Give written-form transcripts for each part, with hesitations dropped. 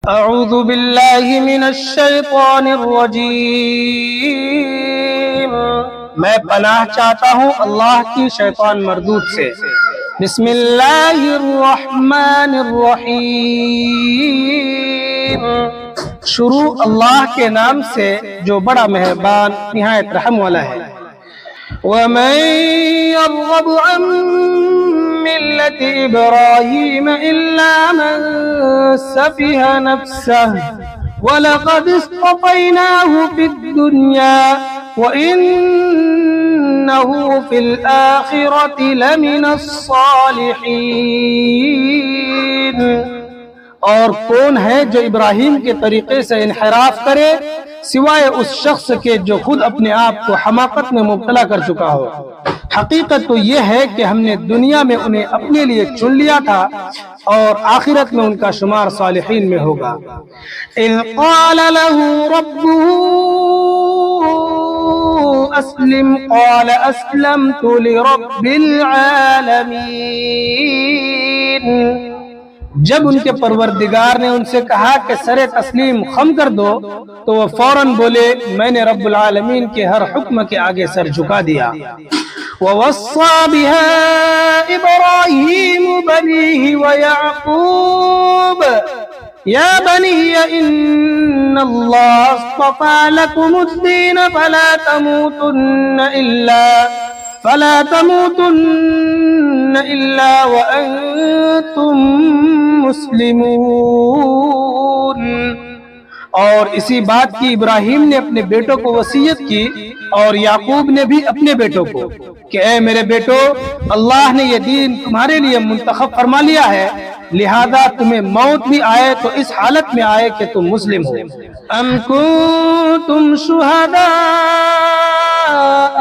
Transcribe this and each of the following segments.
اعوذ باللہ من الشیطان الرجیم، میں پناہ چاہتا ہوں اللہ کی شیطان مردود سے۔ بسم اللہ الرحمن الرحیم، شروع اللہ کے نام سے جو بڑا مہربان نہایت رحم والا ہے۔ وَمَن يَرْغَبُ عَن مِّلَّةِ إِبْرَاهِيمَ إِلَّا مَن سَفِهَ نَفْسَهُ وَلَقَدِ اصْطَفَيْنَاهُ فِي الدُّنْيَا وَإِنَّهُ فِي الْآخِرَةِ لَمِنَ الصَّالِحِينَ۔ اور کون ہے جو ابراہیم کے طریقے سے انحراف کرے سوائے اس شخص کے جو خود اپنے آپ کو حماقت میں مبتلا کر چکا ہو۔ حقیقت تو یہ ہے کہ ہم نے دنیا میں انہیں اپنے لیے چن لیا تھا اور آخرت میں ان کا شمار صالحین میں ہوگا۔ اذ قال له ربه اسلم قال اسلمت لرب العالمین۔ جب ان کے پروردگار نے ان سے کہا کہ سر تسلیم خم کر دو تو وہ فوراً بولے میں نے رب العالمین کے ہر حکم کے آگے سر جھکا دیا۔ وَوَصَّى بِهَا إِبْرَاهِيمُ بَنِيهِ وَيَعْقُوبَ يَا بَنِيَّ إِنَّ اللَّهَ اصْطَفَى لَكُمُ الدِّينَ فَلَا تَمُوتُنَّ إِلَّا وَأَنْتُمْ مسلمون۔ اور اسی بات کی ابراہیم نے اپنے بیٹوں کو وصیت کی اور یعقوب نے بھی اپنے بیٹوں کو کہ اے میرے بیٹو، اللہ نے یہ دین تمہارے لیے منتخب فرما لیا ہے، لہذا تمہیں موت بھی آئے تو اس حالت میں آئے کہ تم مسلم ہو۔ ام کنتم شہداء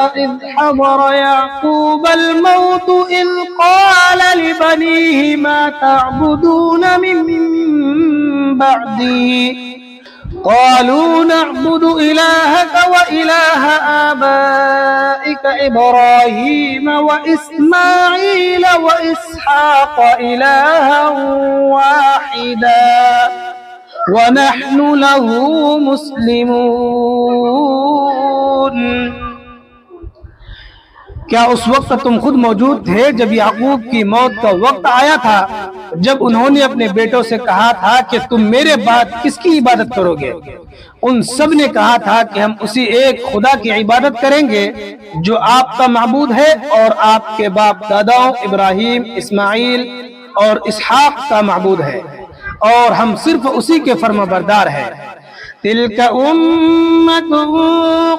اذ حضر یعقوب الموت اذ قال لبنیہ ما تعبدون من بعدی قالوا نعبد إلهك وإله آبائك إبراهيم وإسماعيل وإسحاق إلها واحدا ونحن له مسلمون۔ کیا اس وقت تم خود موجود تھے جب یعقوب کی موت کا وقت آیا تھا، جب انہوں نے اپنے بیٹوں سے کہا تھا کہ تم میرے بعد کس کی عبادت کرو گے؟ ان سب نے کہا تھا کہ ہم اسی ایک خدا کی عبادت کریں گے جو آپ کا معبود ہے اور آپ کے باپ داداؤں ابراہیم، اسماعیل اور اسحاق کا معبود ہے، اور ہم صرف اسی کے فرما بردار ہیں۔ تلك أمة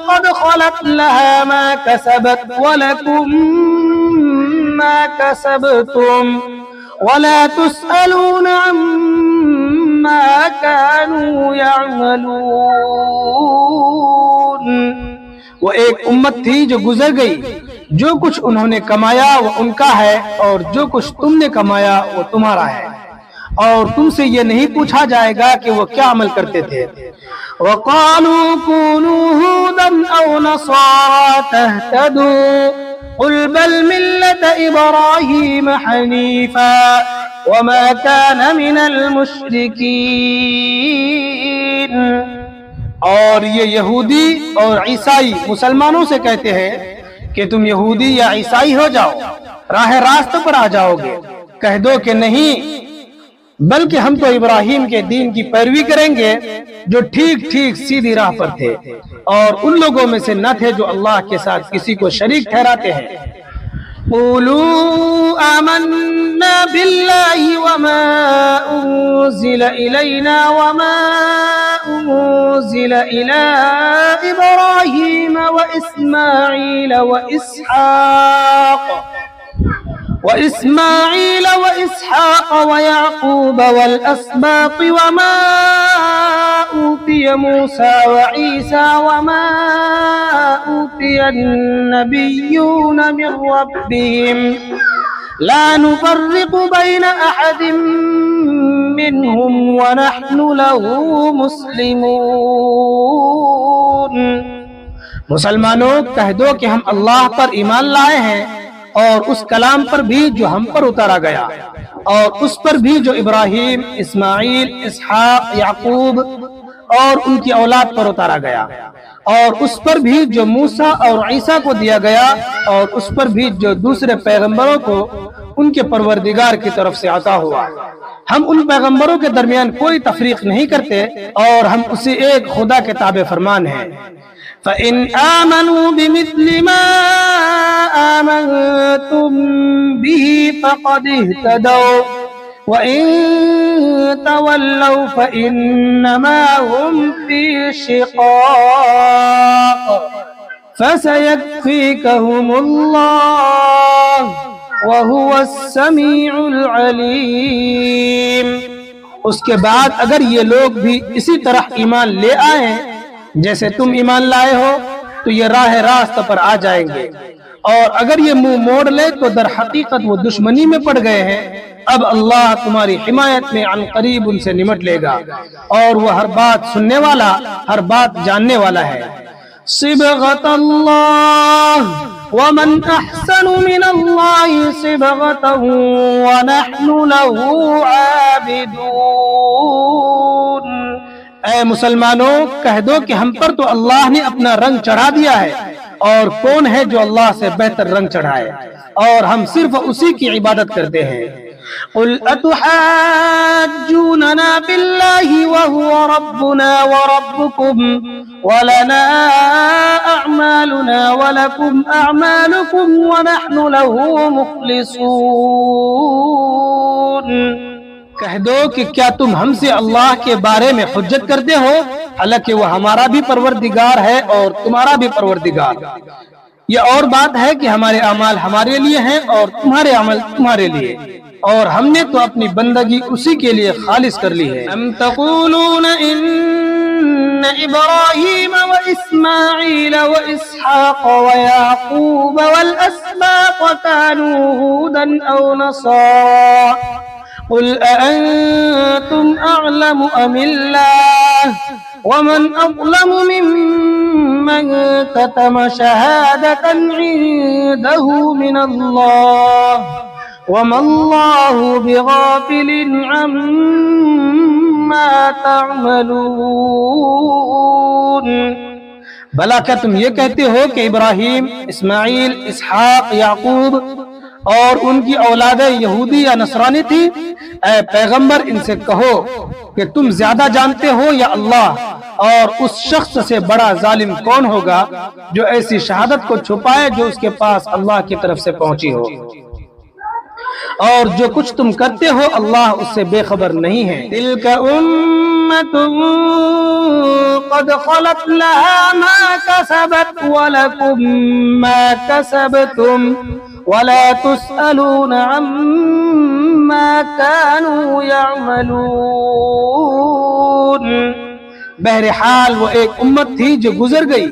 قد خلت لها ما كسبت ولكم ما كسبتم ولا تسألون عما كانوا يعملون۔ وہ ایک امت تھی جو گزر گئی، جو کچھ انہوں نے کمایا وہ ان کا ہے اور جو کچھ تم نے کمایا وہ تمہارا ہے، اور تم سے یہ نہیں پوچھا جائے گا کہ وہ کیا عمل کرتے تھے۔ وَقَالُوا كُونُوا هُودًا أَوْ نَصَارَىٰ تَهْتَدُوا قُلْ بَلْ مِلَّةَ إِبْرَاهِيمَ حَنِيفًا وَمَا كَانَ مِنَ الْمُشْرِكِينَ۔ اور یہ یہودی اور عیسائی مسلمانوں سے کہتے ہیں کہ تم یہودی یا عیسائی ہو جاؤ، راہ راست پر آ جاؤ گے۔ کہہ دو کہ نہیں، بلکہ ہم تو ابراہیم کے دین کی پیروی کریں گے جو ٹھیک ٹھیک سیدھی راہ پر تھے، اور ان لوگوں میں سے نہ تھے جو اللہ کے ساتھ کسی کو شریک ٹھہراتے ہیں۔ قولوا آمنا باللہ وما انزل الینا وما انزل الی ابراہیم وإسماعيل وإسحاق ويعقوب والأسباط وما أوتي موسى وعيسى وما أوتي النبيون من ربهم لا نفرق بين أحد منهم ونحن له مسلمون۔ مسلمانوں، کہہ دو کہ ہم اللہ پر ایمان لائے ہیں اور اس کلام پر بھی جو ہم پر اتارا گیا، اور اس پر بھی جو ابراہیم، اسماعیل، اسحاق، یعقوب اور ان کی اولاد پر اتارا گیا، اور اس پر بھی جو موسیٰ اور عیسیٰ کو دیا گیا، اور اس پر بھی جو دوسرے پیغمبروں کو ان کے پروردگار کی طرف سے عطا ہوا۔ ہم ان پیغمبروں کے درمیان کوئی تفریق نہیں کرتے، اور ہم اسی ایک خدا کے تابع فرمان ہیں۔ فَإِنْ آمَنُوا بِمِثْلِ مَا آمَنْتُمْ بِهِ فَقَدِ اهْتَدَوْا وَإِنْ تَوَلَّوْا فَإِنَّمَا هُمْ فِي شِقَاقٍ فَسَيَكْفِيكَهُمُ اللَّهُ وَهُوَ السَّمِيعُ الْعَلِيمُ۔ اس کے بعد اگر یہ لوگ بھی اسی طرح ایمان لے آئیں جیسے تم ایمان لائے ہو تو یہ راہ راست پر آ جائیں گے، اور اگر یہ منہ موڑ لے تو در حقیقت وہ دشمنی میں پڑ گئے ہیں۔ اب اللہ تمہاری حمایت میں عن قریب ان سے نمٹ لے گا، اور وہ ہر بات سننے والا، ہر بات جاننے والا ہے۔ صبغۃ اللہ ومن احسن من اللہ صبغۃ ونحن له عابدون۔ اے مسلمانوں، کہہ دو کہ ہم پر تو اللہ نے اپنا رنگ چڑھا دیا ہے، اور کون ہے جو اللہ سے بہتر رنگ چڑھائے، اور ہم صرف اسی کی عبادت کرتے ہیں۔ قل اتحاجوننا باللہ وهو ربنا وربکم ولنا اعمالنا ولکم اعمالکم ونحن له مخلصون۔ کہہ دو کہ کیا تم ہم سے اللہ کے بارے میں حجت کرتے ہو، حالانکہ وہ ہمارا بھی پروردگار ہے اور تمہارا بھی پروردگار۔ یہ اور بات ہے کہ ہمارے اعمال ہمارے لیے ہیں اور تمہارے عمل تمہارے لیے، اور ہم نے تو اپنی بندگی اسی کے لیے خالص کر لی ہے۔ ام تقولون ان ابراہیم واسماعیل واسحاق ویعقوب والاسباط كانوا هودا او نصارا قل أأنتم أعلم أم الله ومن أظلم ممن كتم شهادة عنده من الله وما الله بغافل عما تعملون۔ بھلا کیا تم یہ کہتے ہو کہ ابراہیم، اسماعیل، اسحاق، یعقوب اور ان کی اولادیں یہودی یا نصرانی تھی؟ اے پیغمبر ان سے کہو کہ تم زیادہ جانتے ہو یا اللہ، اور اس شخص سے بڑا ظالم کون ہوگا جو ایسی شہادت کو چھپائے جو اس کے پاس اللہ کی طرف سے پہنچی ہو، اور جو کچھ تم کرتے ہو اللہ اس سے بے خبر نہیں ہے۔ تلک امۃ قد خلت لها ما کسبت ولکم ما کسبتم ولا تسألون عما كانوا يعملون۔ بہرحال وہ ایک امت تھی جو گزر گئی،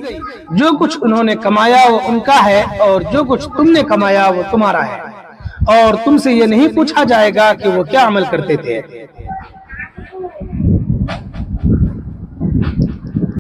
جو کچھ انہوں نے کمایا وہ ان کا ہے، اور جو کچھ تم نے کمایا وہ تمہارا ہے، اور تم سے یہ نہیں پوچھا جائے گا کہ وہ کیا عمل کرتے تھے۔